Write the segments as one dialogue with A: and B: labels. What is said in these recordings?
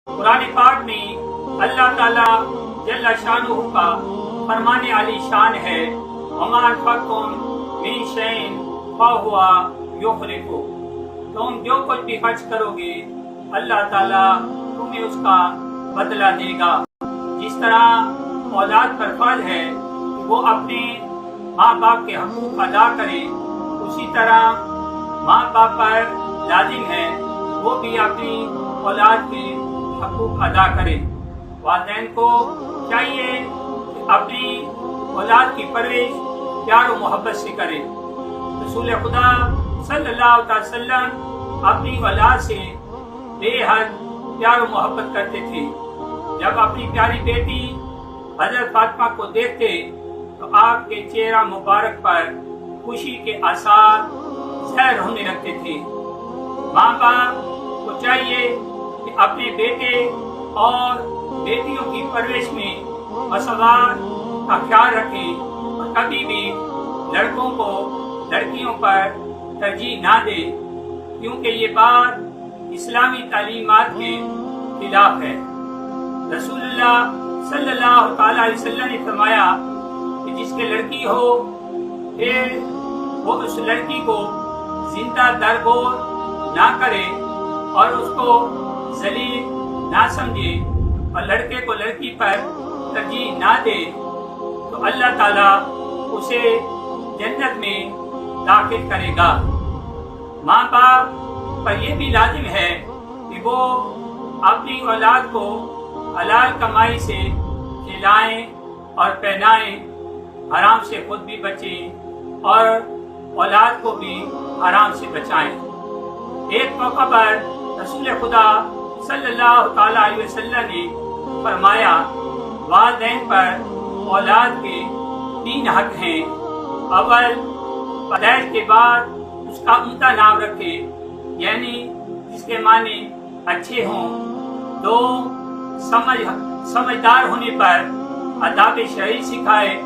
A: قرآن پاک میں اللہ تعالیٰ جل شانہ کا فرمان علی شان ہے وما انفقتم من شیء فہو یخلفہ، تم جو کچھ بھی خرچ کرو گے اللہ تعالیٰ تمہیں اس کا بدلہ دے گا۔ جس طرح اولاد پر فرض ہے کہ وہ اپنے ماں باپ کے حقوق ادا کرے، اسی طرح ماں باپ پر لازم ہے وہ بھی اپنی اولاد کے حقوق ادا کرے۔ والدین کو چاہیے کہ اپنی اولاد کی پرورش پیار و محبت سے کرے۔ رسول خدا صلی اللہ علیہ وسلم اپنی اولاد سے بے حد پیار و محبت کرتے تھے۔ جب اپنی پیاری بیٹی حضرت فاطمہ کو دیکھتے تو آپ کے چہرہ مبارک پر خوشی کے آثار ظاہر ہونے لگتے تھے۔ ماں باپ کو چاہیے کہ اپنے بیٹے اور بیٹیوں کی پرورش میں مساوات کا خیال رکھیں اور کبھی بھی لڑکوں کو لڑکیوں پر ترجیح نہ دیں، کیونکہ یہ بات اسلامی تعلیمات کے خلاف ہے۔ رسول اللہ صلی اللہ تعالی علیہ وسلم نے فرمایا کہ جس کے لڑکی ہو پھر وہ اس لڑکی کو زندہ درگور نہ کرے اور اس کو ذلیل نہ سمجھے اور لڑکے کو لڑکی پر ترجیح نہ دے تو اللہ تعالیٰ اسے جنت میں داخل کرے گا۔ ماں باپ پر یہ بھی لازم ہے کہ وہ اپنی اولاد کو حلال کمائی سے کھلائیں اور پہنائیں، حرام سے خود بھی بچیں اور اولاد کو بھی حرام سے بچائیں۔ ایک موقع پر رسول خدا صلی اللہ تعالی علیہ وسلم نے فرمایا والدین پر اولاد کے 3 حق ہیں۔ اول، پیدائش کے بعد اس کا عمدہ نام رکھے، یعنی جس کے معنی اچھے ہوں۔ 2، سمجھدار ہونے پر آداب شرعی سکھائے،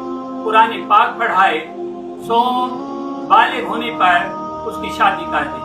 A: قرآن پاک پڑھائے۔ 3، بالغ ہونے پر اس کی شادی کر دے۔